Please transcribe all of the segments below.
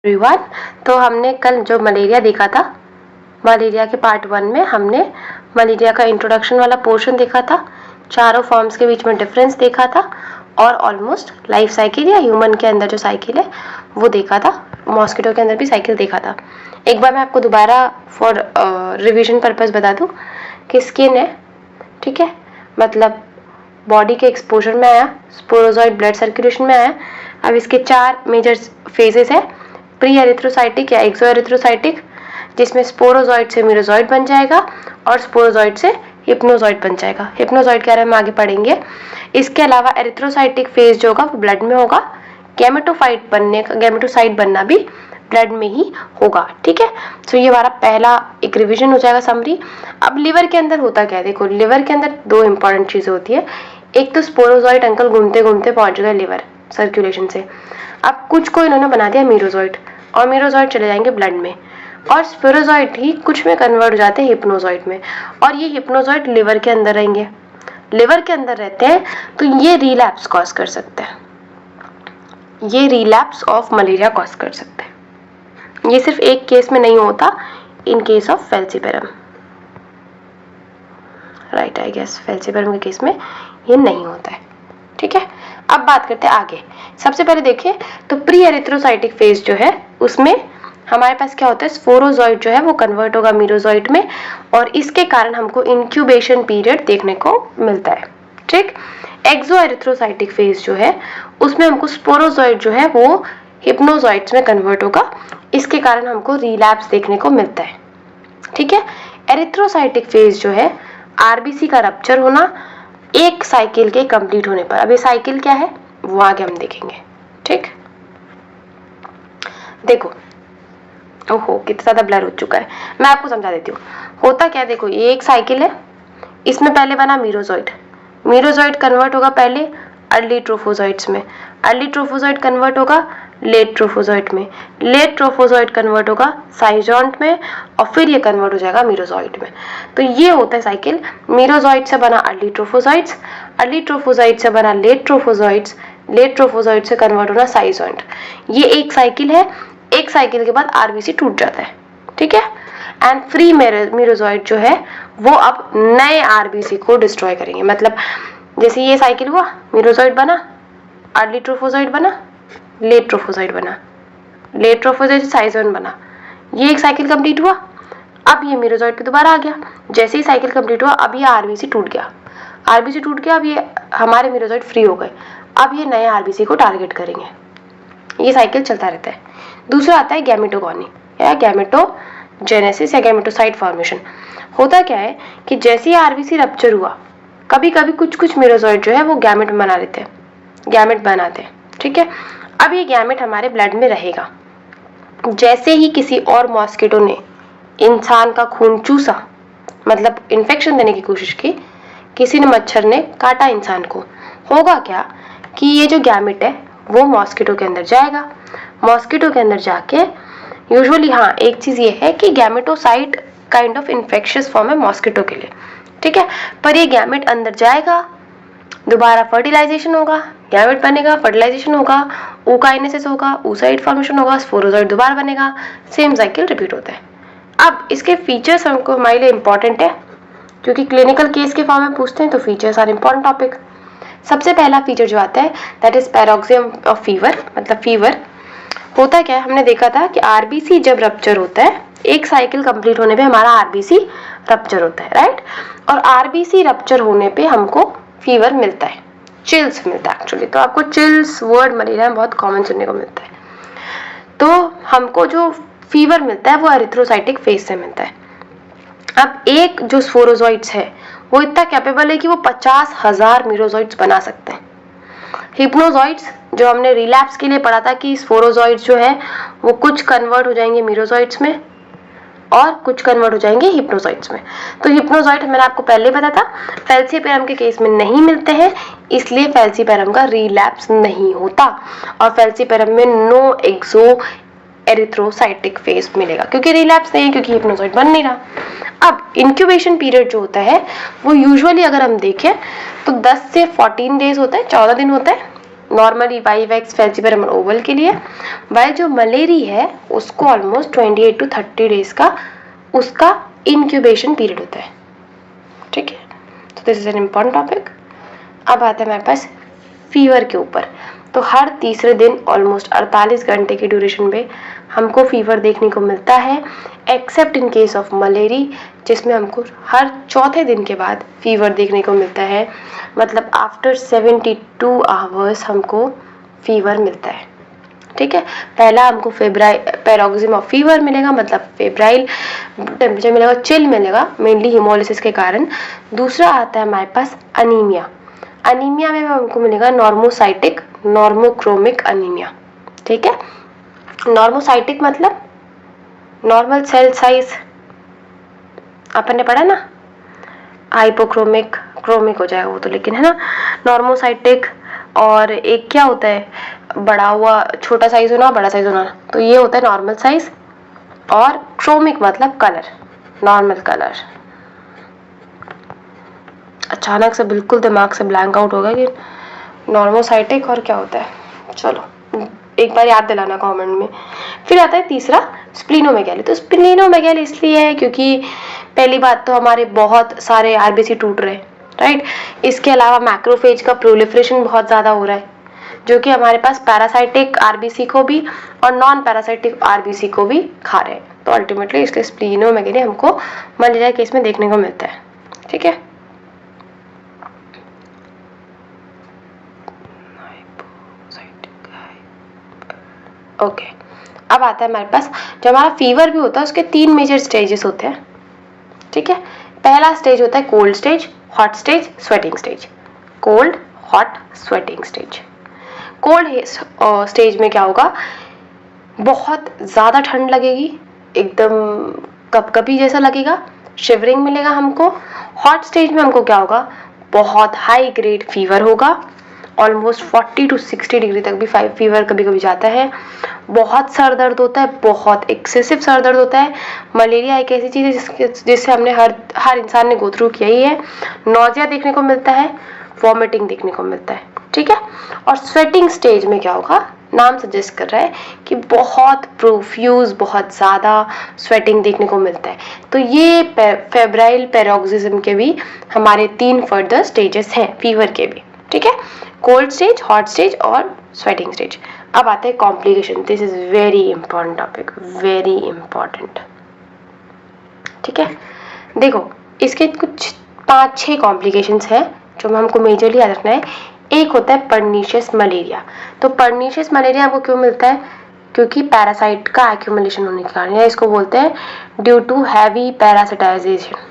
Everyone, तो हमने कल जो मलेरिया देखा था, मलेरिया के पार्ट 1 में हमने मलेरिया का इंट्रोडक्शन वाला पोर्शन देखा था, चारों फॉर्म्स के बीच में डिफरेंस देखा था और ऑलमोस्ट लाइफ साइकिल या ह्यूमन के अंदर जो साइकिल है वो देखा था, मॉस्किटो के अंदर भी साइकिल देखा था। एक बार मैं आपको दोबारा फॉर रिविजन पर्पस बता दूं कि स्किन है, ठीक है, मतलब बॉडी के एक्सपोजर में आया, स्पोरोजॉइड ब्लड सर्कुलेशन में आया। अब इसके 4 मेजर फेजेस है, प्री एरिथ्रोसाइटिक या एक्सो एरिथ्रोसाइटिक, जिसमें स्पोरोजॉइड से मीरोजॉइड बन जाएगा और स्पोरोजॉइड से हिप्नोजॉइड बन जाएगा। हिप्नोजॉइड के बारे में आगे पढ़ेंगे। इसके अलावा एरिथ्रोसाइटिक फेज जो होगा वो ब्लड में होगा, गैमेटोसाइट बनना भी ब्लड में ही होगा, ठीक है। तो ये हमारा पहला एक रिवीजन हो जाएगा, समरी। अब लिवर के अंदर होता क्या है, देखो लिवर के अंदर 2 इंपॉर्टेंट चीजें होती है। एक तो स्पोरोजॉइड अंकल घूमते घूमते पहुंच गए लिवर सर्कुलेशन से, अब कुछ को इन्होंने बना दिया मीरोजॉइड और मीरोजॉइड चले जाएंगे ब्लड में और स्पोरोजॉइड ही कुछ में कन्वर्ट हो जाते हैं हिप्नोजॉइड में और ये हिप्नोजॉइड लिवर के अंदर रहेंगे। लिवर के अंदर रहते हैं तो ये रिलैप्स कॉज कर सकते हैं, ये रिलैप्स ऑफ मलेरिया कॉज कर सकते हैं। ये सिर्फ एक केस में नहीं होता, in case of falciparum, right, I guess falciparum के केस में ये नहीं होता है, ठीक है। अब बात करते हैं आगे। सबसे पहले देखिए तो प्री एरिथ्रोसाइटिक फेज जो है उसमें हमारे पास क्या होता है, स्पोरोजॉइड जो है वो कन्वर्ट होगा मीरोजॉइड में और इसके कारण हमको इंक्यूबेशन पीरियड देखने को मिलता है, ठीक। एक्सो एरिथ्रोसाइटिक फेज जो है उसमें हमको स्पोरोजॉइड जो है वो हिप्नोजॉइड्स में कन्वर्ट होगा, इसके कारण हमको रिलैप्स देखने को मिलता है, ठीक है। एरिथ्रोसाइटिक फेज जो है आरबीसी का रप्चर होना एक साइकिल के कंप्लीट होने पर। अब ये साइकिल क्या है वो आगे हम देखेंगे, ठीक। देखो, ओहो कितना ज्यादा ब्लर हो चुका है, मैं आपको समझा देती हूँ। होता क्या है, देखो ये एक साइकिल है, इसमें पहले बना मीरोजॉइड, मीरोजॉइड कन्वर्ट होगा पहले अर्ली ट्रोफोजॉइड्स में, अर्ली ट्रोफोजॉइड कन्वर्ट होगा लेट ट्रोफोजॉइड में, लेट ट्रोफोजॉइड कन्वर्ट होगा साइजॉन्ट में और फिर ये कन्वर्ट हो जाएगा मीरोजॉइड में। तो ये होता है साइकिल, मीरोजॉइड से बना अर्ली ट्रोफोजॉइड्स, अर्ली ट्रोफोजॉइड से बना लेट ट्रोफोजॉइड्स, लेट ट्रोफोजॉइड से कन्वर्ट होना साइजॉन्ट। ये एक साइकिल है, एक साइकिल के बाद आरबीसी टूट जाता है, ठीक है। एंड फ्री मीरोजॉइड जो है वो अब नए आरबीसी को डिस्ट्रॉय करेंगे। मतलब जैसे ये साइकिल हुआ, मीरोजॉइड बना, अर्ली ट्रोफोजॉइड बना, लेट ट्रोफोजॉइड बना, लेट ट्रोफोजॉइड साइजॉन बना, ये एक साइकिल कंप्लीट हुआ। अब ये मीरोजॉइड पे दोबारा आ गया, जैसे ही साइकिल कंप्लीट हुआ अब ये आरबीसी टूट गया, आरबीसी टूट गया, अब ये हमारे मीरोजॉइड फ्री हो गए, अब ये नए आरबीसी को टारगेट करेंगे, ये साइकिल चलता रहता है। दूसरा आता है गैमेटोगोनी या गैमेटोजेनेसिस या गैमेटोसाइट फॉर्मेशन। होता क्या है कि जैसे ही आरबीसी रप्चर हुआ, कभी कभी कुछ मीरोजॉइड जो है वो गैमेट बना लेते हैं, गैमेट बनाते हैं, ठीक है। अब ये गैमेट हमारे ब्लड में रहेगा, जैसे ही किसी और मॉस्किटो ने इंसान का खून चूसा, मतलब इन्फेक्शन देने की कोशिश की, किसी ने मच्छर ने काटा इंसान को, होगा क्या कि ये जो गैमेट है वो मॉस्किटो के अंदर जाएगा, मॉस्किटो के अंदर जाके यूजुअली, हाँ एक चीज ये है कि gametocyte kind of infectious form है मॉस्किटो के लिए, ठीक है। पर ये गैमेट अंदर जाएगा, दोबारा फर्टिलाइजेशन होगा, गैमेट बनेगा, फर्टिलाइजेशन होगा, ookinesis होगा, oocyte फॉर्मेशन होगा, स्पोरोजॉइड दोबारा बनेगा, सेम साइकिल रिपीट होता है। अब इसके फीचर्स हमको हमारे लिए इंपॉर्टेंट है क्योंकि क्लिनिकल केस के फॉर्म में पूछते हैं, तो फीचर्स आर इंपॉर्टेंट टॉपिक। सबसे पहला फीचर जो आता है दैट इज पैरोक्सिज्म ऑफ फीवर, मतलब फीवर। होता क्या है, हमने देखा था कि आरबीसी जब रप्चर होता है, एक साइकिल कंप्लीट होने पे हमारा आरबीसी रप्चर होता है, राइट। और आरबीसी रप्चर होने पे हमको फीवर मिलता है, चिल्स मिलता है एक्चुअली। तो आपको चिल्स वर्ड मलेरिया में बहुत कॉमन सुनने को मिलता है। तो हमको जो फीवर मिलता है वो एरिथ्रोसाइटिक फेज से मिलता है। अब एक जो स्पोरोजॉइड्स है वो इतना कैपेबल है कि वो 50,000 मीरोजॉइड्स बना सकते हैं। हिप्नोजॉइड्स जो हमने रिलैप्स के लिए पढ़ा था कि स्पोरोजॉइड्स जो है वो कुछ कन्वर्ट हो जाएंगे मीरोजॉइड्स में और कुछ कन्वर्ट हो जाएंगे हिप्नोजॉइड्स में। तो हिप्नोजॉइड मैंने आपको पहले बताया था फैल्सीपेरम के केस में नहीं मिलते हैं, इसलिए फैल्सीपेरम का रिलैप्स नहीं होता और फैल्सीपेरम में नो एक्सो एरिथ्रोसाइटिक फेज मिलेगा क्योंकि रिलैप्स नहीं है, क्योंकि हिप्नोजॉइड बन नहीं रहा। अब इंक्यूबेशन पीरियड जो होता है वो यूजुअली अगर हम देखें तो 10 से 14 डेज होता है, 14 दिन होता है, नॉर्मली वाइवेक्स फैल्सीपेरम ओवल के लिए, वाइल जो मलेरी है उसको ऑलमोस्ट 28 to 30 डेज का उसका इंक्यूबेशन पीरियड होता है। ठीक है, तो this is an important topic. अब आता है हमारे पास फीवर के ऊपर। तो हर तीसरे दिन ऑलमोस्ट 48 घंटे की ड्यूरेशन में हमको फीवर देखने को मिलता है, accept in case of malariae जिसमें हमको हर चौथे दिन के बाद फीवर देखने को मिलता है, मतलब आफ्टर 72 आवर्स हमको फीवर मिलता है। ठीक है, पहला हमको पैरोक्सिज्म ऑफ फीवर मिलेगा, मतलब फेब्राइल टेम्परेचर मिलेगा, चिल मिलेगा मेनली हीमोलिसिस के कारण। दूसरा आता है हमारे पास अनीमिया। अनीमिया में हमको मिलेगा नॉर्मोसाइटिक नॉर्मोक्रोमिक अनीमिया। ठीक है, नॉर्मोसाइटिक मतलब नॉर्मल सेल साइज, अपन ने पढ़ा ना। हाइपोक्रोमिक क्रोमिक हो जाएगा वो तो, लेकिन है ना नॉर्मोसाइटिक। और एक क्या होता है, बड़ा हुआ छोटा साइज होना बड़ा साइज होना, तो ये होता है नॉर्मल साइज। और क्रोमिक मतलब कलर, नॉर्मल कलर। अचानक से बिल्कुल दिमाग से ब्लैंक आउट हो गया कि नॉर्मोसाइटिक और क्या होता है। चलो एक बार याद दिलाना कमेंट में। फिर आता है तीसरा स्प्लीनोमेगैली। तो स्प्लीनोमेगैली इसलिए है क्योंकि पहली बात तो हमारे बहुत सारे आरबीसी टूट रहे हैं, राइट। इसके अलावा मैक्रोफेज का प्रोलिफरेशन बहुत ज़्यादा हो रहा है, जो कि हमारे पास पैरासाइटिक आरबीसी को भी और नॉन पैरासाइटिक आरबीसी को भी खा रहे हैं। तो अल्टीमेटली इसलिए स्प्लीनोमेगैली हमको मलेरिया केस में देखने को मिलता है। ठीक है, ओके। अब आता है हमारे पास जो हमारा फीवर भी होता है उसके 3 मेजर स्टेजेस होते हैं। ठीक है, पहला स्टेज होता है cold stage, hot stage, sweating stage. Cold, hot, sweating stage. Cold stage में क्या होगा, बहुत ज़्यादा ठंड लगेगी, एकदम कपकपी जैसा लगेगा, शिवरिंग मिलेगा हमको। हॉट स्टेज में हमको क्या होगा, बहुत हाई ग्रेड फीवर होगा, ऑलमोस्ट 40 to 60 डिग्री तक भी फीवर कभी कभी जाता है। बहुत सर दर्द होता है, बहुत एक्सेसिव सर दर्द होता है। मलेरिया एक ऐसी चीज़ है जिससे हमने हर इंसान ने गो थ्रू किया ही है। नोजिया देखने को मिलता है, वॉमिटिंग देखने को मिलता है। ठीक है, और स्वेटिंग स्टेज में क्या होगा, नाम सजेस्ट कर रहा है कि बहुत प्रोफ्यूज, बहुत ज़्यादा स्वेटिंग देखने को मिलता है। तो ये फेब्राइल पैरोक्सिज्म के भी हमारे 3 फर्दर स्टेजेस हैं फीवर के भी। ठीक है, कोल्ड स्टेज, हॉट स्टेज और स्वेटिंग स्टेज। अब आते हैं complication. This is very important topic, very important. ठीक है, देखो इसके कुछ 5-6 कॉम्प्लिकेशंस हैं जो हमको मेजरली याद रखना है। एक होता है परनीशियस मलेरिया। तो परनीशियस मलेरिया हमको क्यों मिलता है, क्योंकि पैरासाइट का एक्यूमुलेशन होने के कारण, या इसको बोलते हैं ड्यू टू हैवी पैरासिटाइजेशन।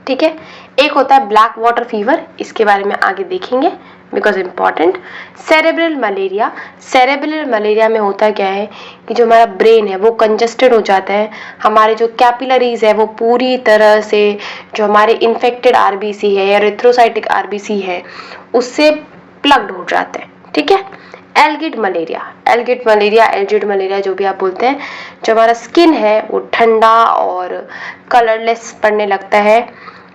ठीक है, एक होता है ब्लैक वाटर फीवर, इसके बारे में आगे देखेंगे because important. Cerebral malaria. Cerebral malaria में होता क्या है कि जो हमारा ब्रेन है वो कंजस्टेड हो जाता है, हमारे जो कैपिलरीज है वो पूरी तरह से जो हमारे इन्फेक्टेड आरबीसी है या एरिथ्रोसाइटिक आरबीसी है उससे प्लग्ड हो जाते हैं। ठीक है, एल्गिड मलेरिया। एल्गिड मलेरिया, एल्जिड मलेरिया जो भी आप बोलते हैं, जो हमारा स्किन है वो ठंडा और कलरलेस पड़ने लगता है।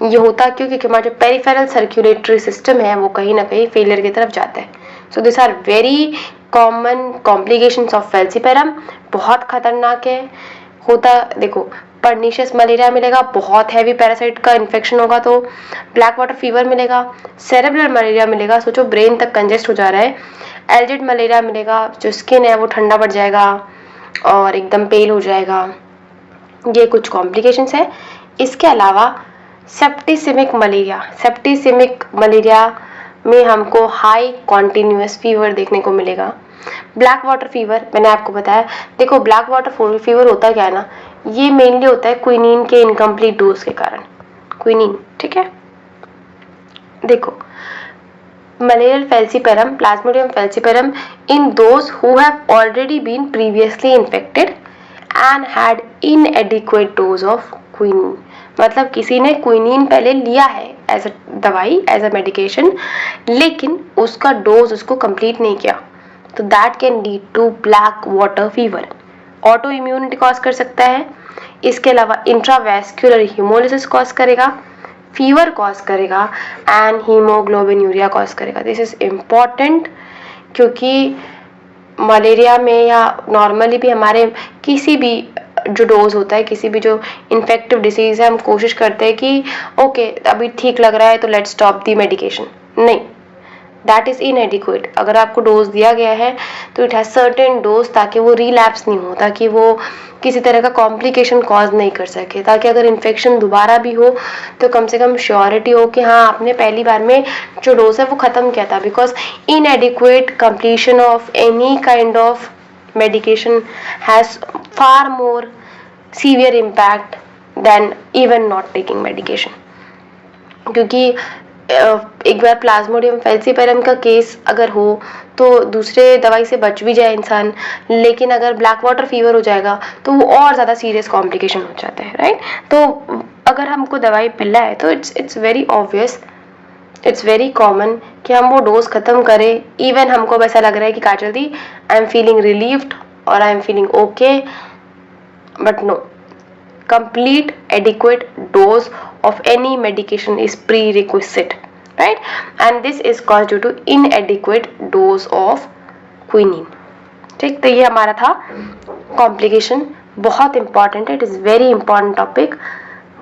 ये होता क्यों, क्योंकि हमारा जो पेरिफेरल सर्कुलेटरी सिस्टम है वो कहीं ना कहीं फेलियर की तरफ जाता है। So this are very common complications of falciparum, बहुत खतरनाक है। होता देखो परनीशियस मलेरिया मिलेगा, बहुत हैवी पैरासाइट का इन्फेक्शन होगा तो ब्लैक वाटर फीवर मिलेगा। सेरेब्रल मलेरिया मिलेगा, सोचो ब्रेन तक कंजेस्ट हो जा रहा है। एल्जिड मलेरिया मिलेगा, जो स्किन है वो ठंडा पड़ जाएगा और एकदम पेल हो जाएगा। ये कुछ कॉम्प्लिकेशंस है। इसके अलावा सेप्टिसिमिक मलेरिया। सेप्टिसिमिक मलेरिया में हमको हाई कॉन्टिन्यूस फीवर देखने को मिलेगा। ब्लैक वाटर फीवर मैंने आपको बताया। देखो ब्लैक वाटर फीवर होता क्या है ना, ये मेनली होता है क्विनीन के इनकम्प्लीट डोज के कारण। क्विनीन, ठीक है। देखो malarial falciparum, plasmodium falciparum in those who have already been previously infected and had inadequate dose of quinine। मतलब किसी ने क्विनीन पहले लिया है एज अ दवाई, एज अ मेडिकेशन, लेकिन उसका डोज उसको कंप्लीट नहीं किया, तो that can lead to black water fever. Auto immunity cause कर सकता है। इसके अलावा इंट्रावेस्कुलर हीमोलिसिस कॉज करेगा। फीवर कॉज करेगा एंड हीमोग्लोबिनूरिया कॉज करेगा। दिस इज इम्पॉर्टेंट, क्योंकि मलेरिया में या नॉर्मली भी हमारे किसी भी जो डोज होता है, किसी भी जो इन्फेक्टिव डिसीज है, हम कोशिश करते हैं कि ओके अभी ठीक लग रहा है तो लेट्स स्टॉप दी मेडिकेशन। नहीं, दैट इज इनएडिक्वेट। अगर आपको डोज दिया गया है तो इट हैज सर्टेन डोज, ताकि वो रिलैप्स नहीं हो, ताकि वो किसी तरह का कॉम्प्लिकेशन कॉज नहीं कर सके, ताकि अगर इन्फेक्शन दोबारा भी हो तो कम से कम श्योरिटी हो कि हाँ आपने पहली बार में जो डोज है वो ख़त्म किया था। Because इनएडिक्वेट completion of any kind of medication has far more severe impact than even not taking medication। क्योंकि एक बार प्लाज्मोडियम फैल्सीपेरम का केस अगर हो तो दूसरे दवाई से बच भी जाए इंसान, लेकिन अगर ब्लैक वाटर फीवर हो जाएगा तो वो और ज़्यादा सीरियस कॉम्प्लिकेशन हो जाता है, राइट। तो अगर हमको दवाई मिल रहा है तो it's very obvious, it's very common कि हम वो डोज ख़त्म करें। इवन हमको ऐसा लग रहा है कि काजल दी आई एम फीलिंग रिलीव्ड और I am feeling okay, but no, complete adequate dose of any medication is prerequisite, right? And this is caused due to inadequate dose of quinine। ठीक, तो ये हमारा था कॉम्प्लिकेशन, बहुत इंपॉर्टेंट है, it is very important topic.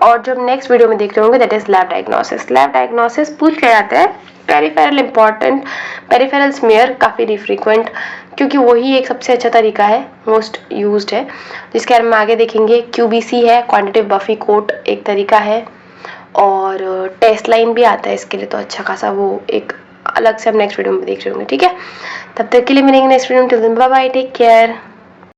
और जो हम नेक्स्ट वीडियो में देख रहे होंगे that is lab diagnosis. Lab diagnosis पूछ क्या जाता है, पेरिफेरल इंपॉर्टेंट, पेरिफेरल स्मीयर काफ़ी डिफ्रीक्वेंट, क्योंकि वही एक सबसे अच्छा तरीका है, मोस्ट यूज्ड है, जिसके बारे में आगे देखेंगे। QBC है, क्वांटिटिव बफी कोट एक तरीका है, और टेस्ट लाइन भी आता है इसके लिए, तो अच्छा खासा वो एक अलग से हम नेक्स्ट वीडियो में देख रहे होंगे। ठीक है, तब तक के लिए मिलेंगे नेक्स्ट वीडियो में। Till then bye bye, take care.